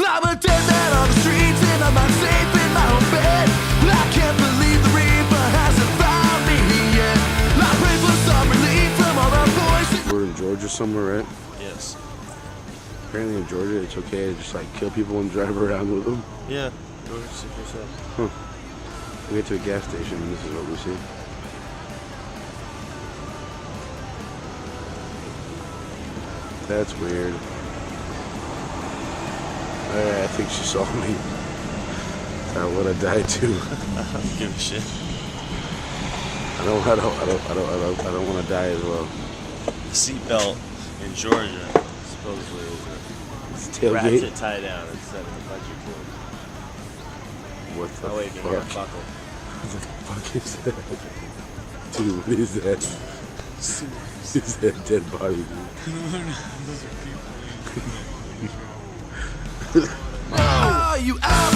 I'm a dead man on the streets and I'm not safe in my own bed. I can't believe the reaper hasn't found me yet. I pray for some relief from all the voices. We're in Georgia somewhere, right? Yes. Apparently in Georgia it's okay to just like kill people and drive around with them. Yeah. Georgia 6%. Huh. We get to a gas station and this is what we see. That's weird. I think she saw me. I would have died too. I don't give a shit. I don't want to die as well. The seatbelt in Georgia supposedly It's is a tailgate. ratchet tie down instead of a budget cord. What the That way you can hear it fuck? buckle. What the fuck is that? Dude, what is that? Is that dead body, dude? Oh, you out